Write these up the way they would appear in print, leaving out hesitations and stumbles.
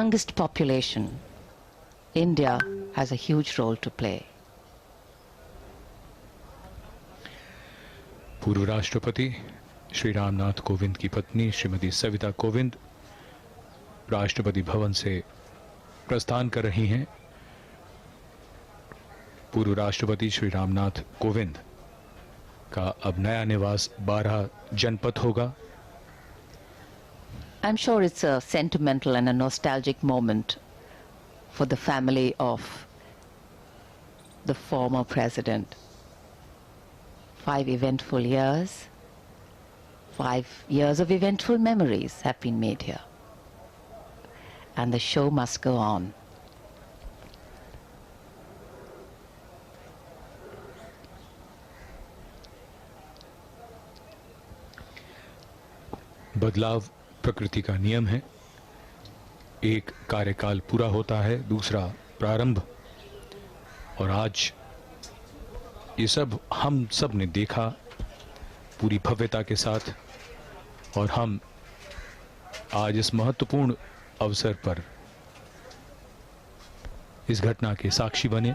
youngest population, India has a huge role to play. पूर्व राष्ट्रपति श्री रामनाथ कोविंद की पत्नी श्रीमती सविता कोविंद राष्ट्रपति भवन से प्रस्थान कर रही हैं। पूर्व राष्ट्रपति श्री रामनाथ कोविंद का अब नया निवास 12 जनपथ होगा। I'm sure it's a sentimental and a nostalgic moment for the family of the former president. 5 eventful years, 5 years of eventful memories have been made here. And the show must go on. बदलाव प्रकृति का नियम है। एक कार्यकाल पूरा होता है, दूसरा प्रारंभ। और आज ये सब हम सब ने देखा पूरी भव्यता के साथ, और हम आज इस महत्वपूर्ण अवसर पर इस घटना के साक्षी बने।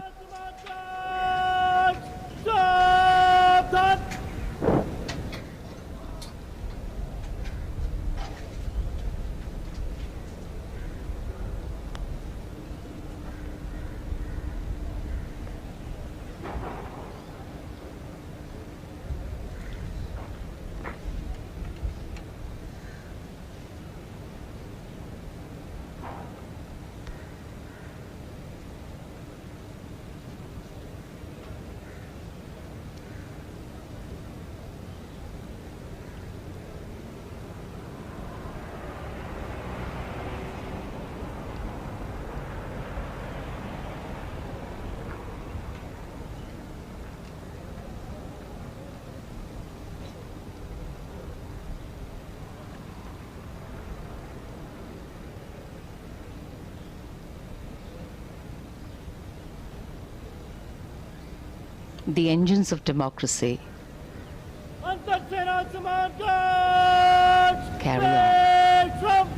The engines of democracy carry on.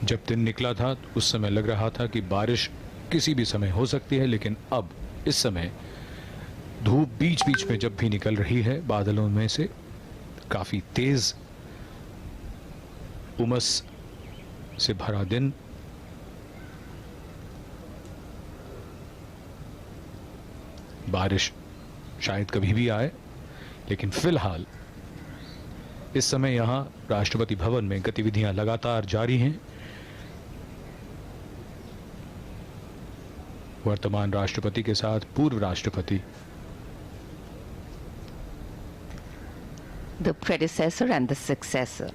जब दिन निकला था उस समय लग रहा था कि बारिश किसी भी समय हो सकती है, लेकिन अब इस समय धूप बीच बीच में जब भी निकल रही है बादलों में से, काफी तेज उमस से भरा दिन। बारिश शायद कभी भी आए, लेकिन फिलहाल इस समय यहां राष्ट्रपति भवन में गतिविधियां लगातार जारी हैं। वर्तमान राष्ट्रपति के साथ पूर्व राष्ट्रपति, the predecessor and the successor,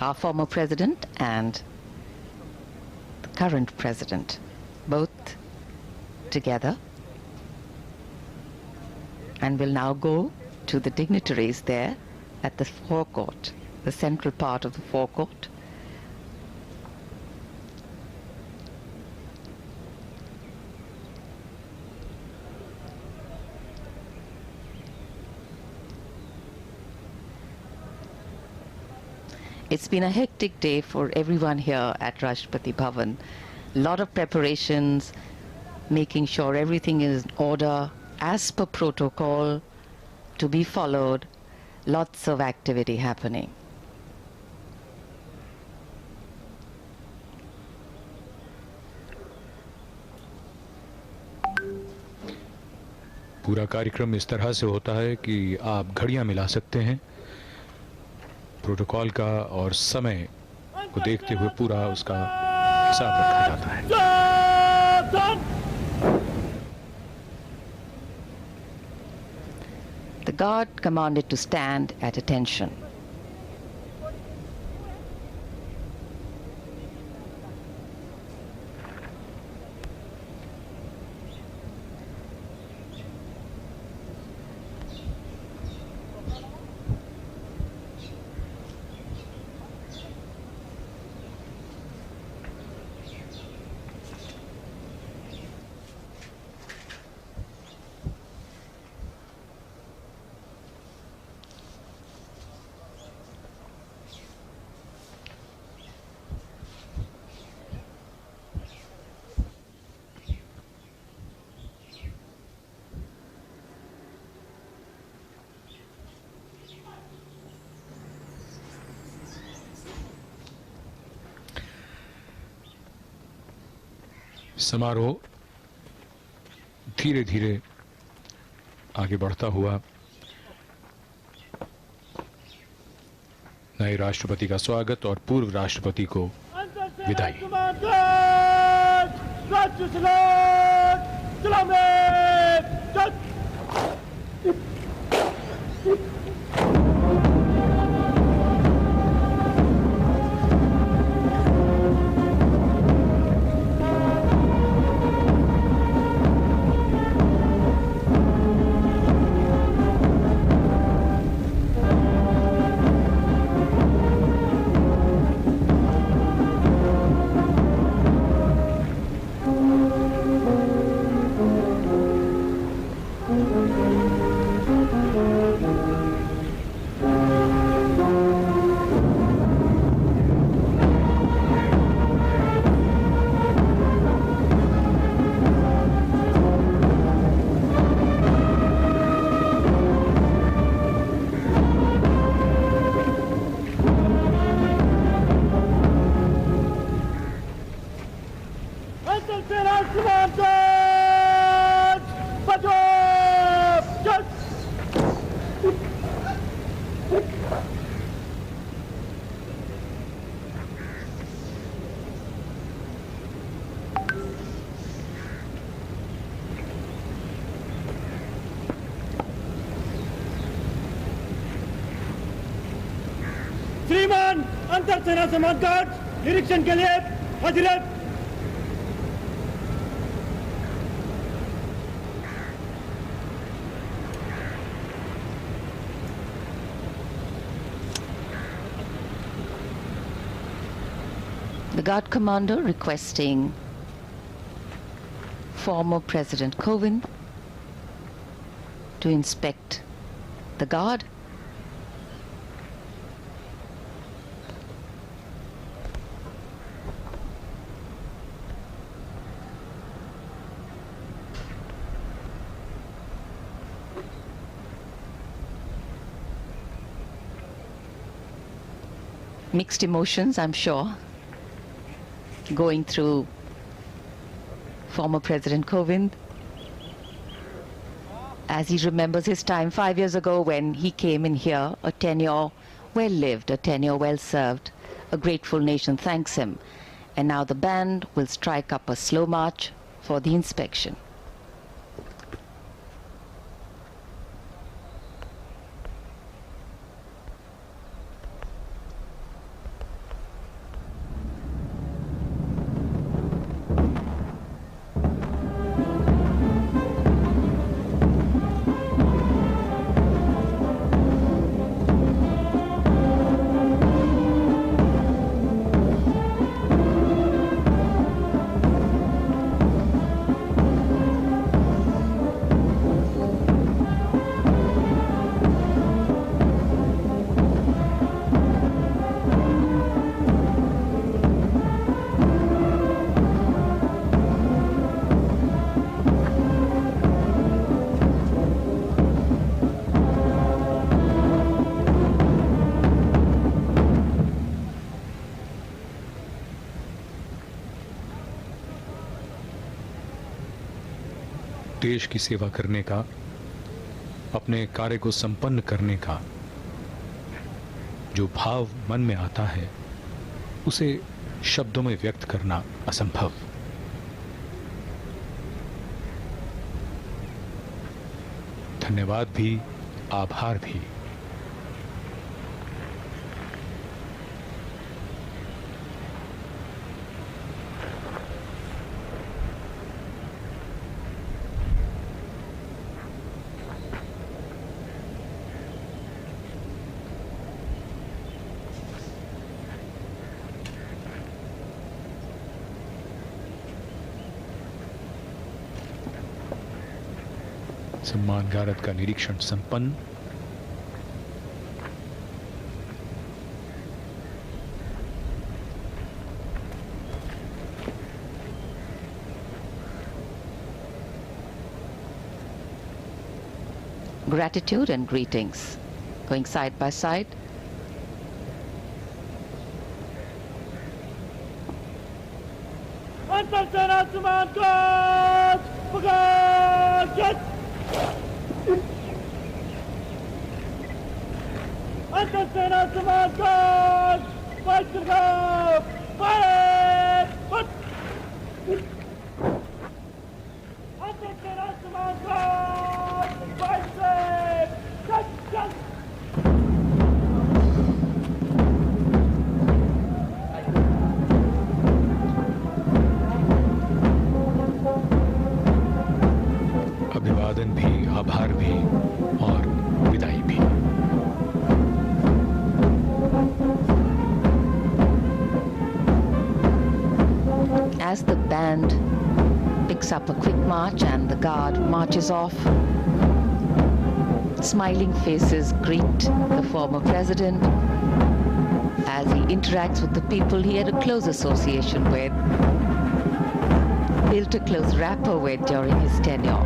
our former president and the current president, both together, and will now go to the dignitaries there at the forecourt, the central part of the forecourt. It's been a hectic day for everyone here at Rashtrapati Bhavan. A lot of preparations, making sure everything is in order as per protocol to be followed. Lots of activity happening. पूरा कार्यक्रम इस तरह से होता है कि आप घड़ियां मिला सकते हैं। प्रोटोकॉल का और समय को देखते हुए पूरा उसका हिसाब रखा जाता है। The guard commanded to stand at attention. समारोह धीरे धीरे आगे बढ़ता हुआ नए राष्ट्रपति का स्वागत और पूर्व राष्ट्रपति को विदाई। श्रीमान अंतर सेना सम्मान कार्ड निरीक्षण के लिए हजरत। The Guard Commander requesting former President Kovind to inspect the Guard. Mixed emotions, I'm sure, going through former President Kovind as he remembers his time 5 years ago when he came in here, a tenure well lived, a tenure well served. A grateful nation thanks him. And now the band will strike up a slow march for the inspection. देश की सेवा करने का, अपने कार्य को संपन्न करने का जो भाव मन में आता है उसे शब्दों में व्यक्त करना असंभव। धन्यवाद भी, आभार भी। सम्मान गारद का निरीक्षण संपन्न। Gratitude and greetings going side by side. अंतर सेना समान कोच प्रकाशित अंतर सेना समान कोच फायर अंतर सेना समान कोच फायर अभिवादन भी, आभार भी और विदाई भी। As the band picks up a quick march and the guard marches off, smiling faces greet the former president as he interacts with the people he had a close association with, built a close rapport with during his tenure.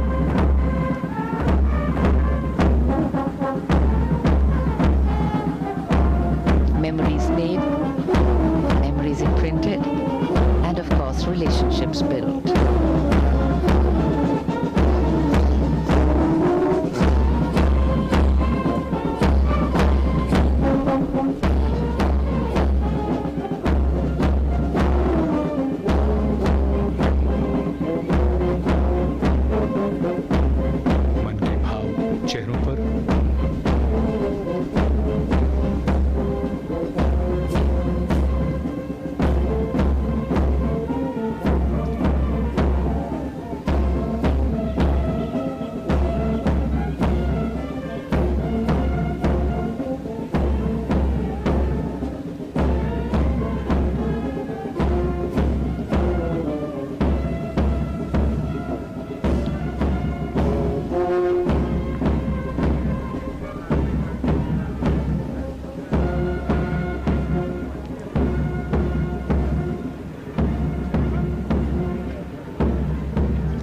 Memories made, memories imprinted, and of course relationships built. मन के भाव चेहरों पर,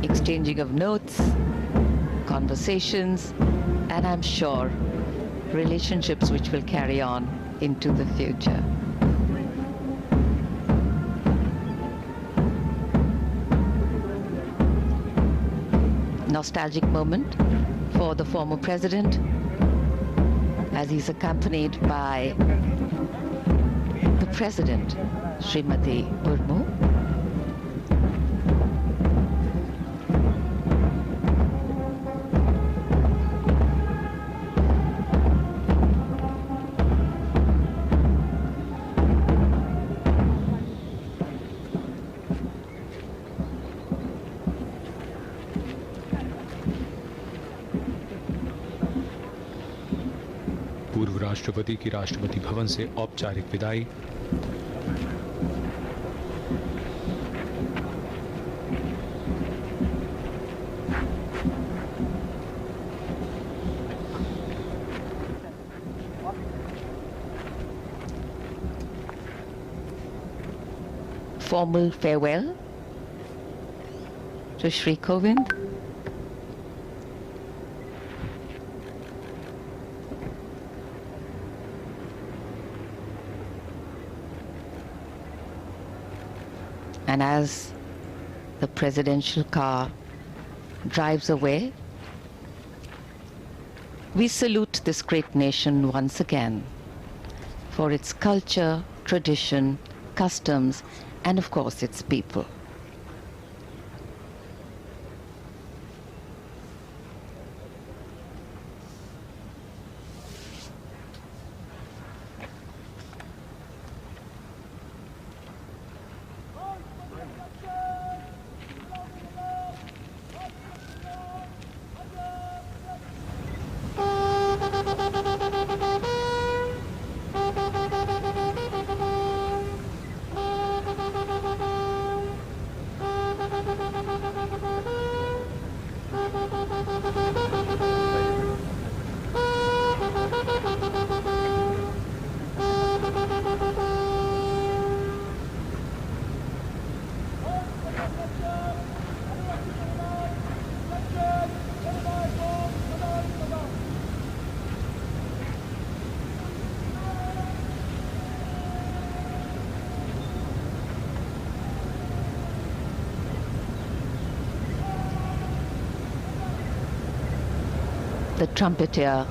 exchanging of notes, conversations, and I'm sure relationships which will carry on into the future. Nostalgic moment for the former president as he's accompanied by the president, Srimati Murmu. पूर्व राष्ट्रपति की राष्ट्रपति भवन से औपचारिक विदाई। Formal farewell to Shri Kovind. And as the presidential car drives away, we salute this great nation once again for its culture, tradition, customs, and of course its people. the trumpeter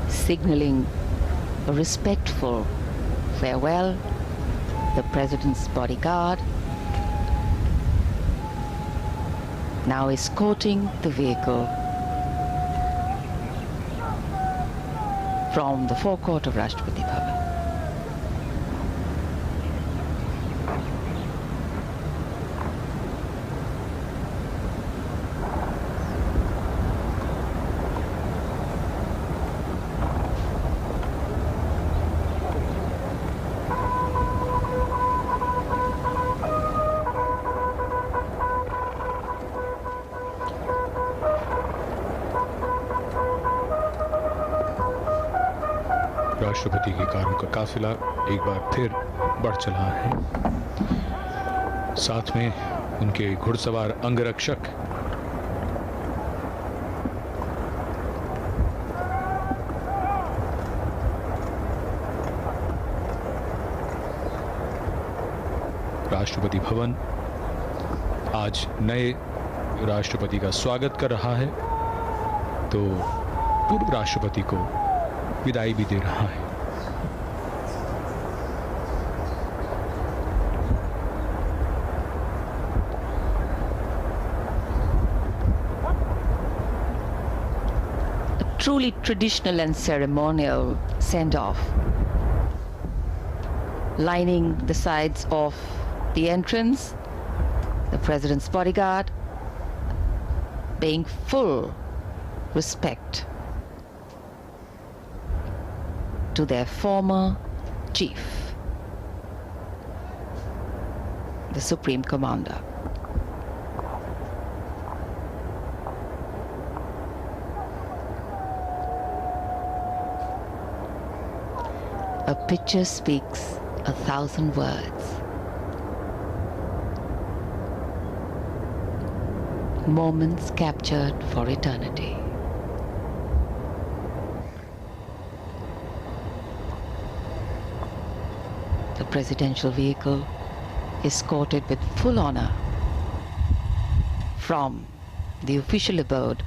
signaling a respectful farewell, the President's bodyguard now escorting the vehicle from the forecourt of Rashtrapati Bhavan. राष्ट्रपति की कारों का काफिला एक बार फिर बढ़ चला है, साथ में उनके घुड़सवार अंगरक्षक। राष्ट्रपति भवन आज नए राष्ट्रपति का स्वागत कर रहा है, तो पूर्व राष्ट्रपति को विदाई भी दे रहा है। A truly traditional and ceremonial send-off, lining the sides of the entrance, the President's bodyguard paying full respect to their former chief, the Supreme Commander. A picture speaks 1,000 words. Moments captured for eternity. The presidential vehicle escorted with full honor from the official abode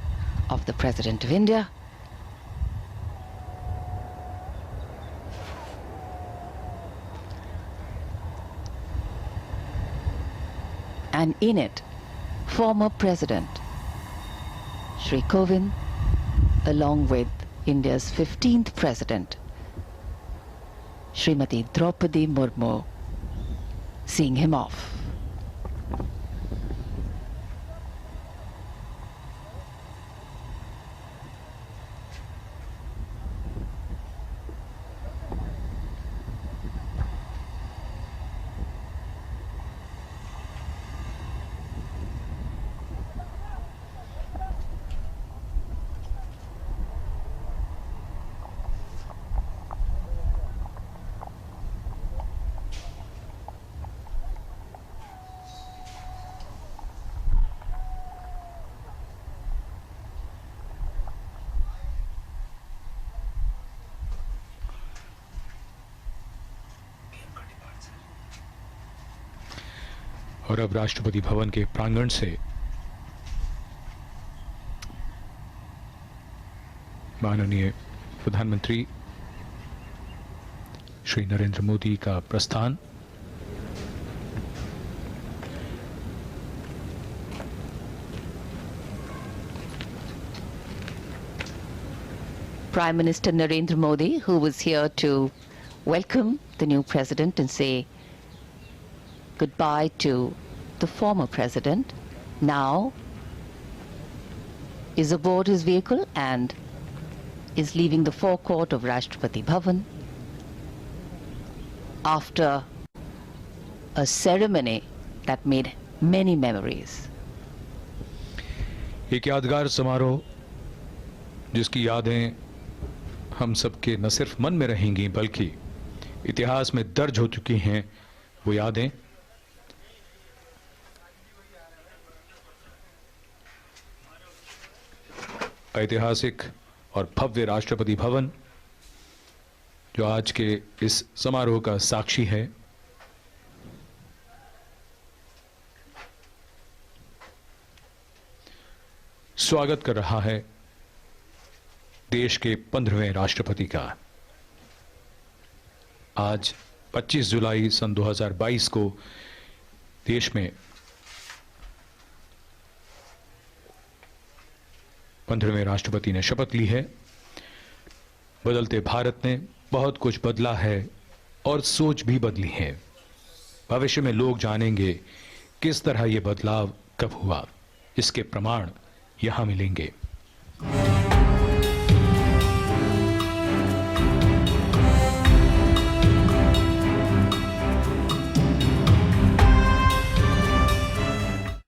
of the President of India, and in it, former President Shri Kovind, along with India's 15th President Srimati Draupadi Murmu, seeing him off. और अब राष्ट्रपति भवन के प्रांगण से माननीय प्रधानमंत्री श्री नरेंद्र मोदी का प्रस्थान। Prime Minister Narendra Modi, who was here to welcome the new president and say goodbye to the former president, now is aboard his vehicle and is leaving the forecourt of Rashtrapati Bhavan after a ceremony that made many memories. एक यादगार समारोह जिसकी यादें हम सबके न सिर्फ मन में रहेंगी बल्कि इतिहास में दर्ज हो चुकी हैं। वो यादें ऐतिहासिक और भव्य राष्ट्रपति भवन जो आज के इस समारोह का साक्षी है। स्वागत कर रहा है देश के 15वें राष्ट्रपति का। आज 25 जुलाई सन 2022 को देश में 15वें राष्ट्रपति ने शपथ ली है। बदलते भारत ने बहुत कुछ बदला है और सोच भी बदली है। भविष्य में लोग जानेंगे किस तरह यह बदलाव कब हुआ। इसके प्रमाण यहां मिलेंगे।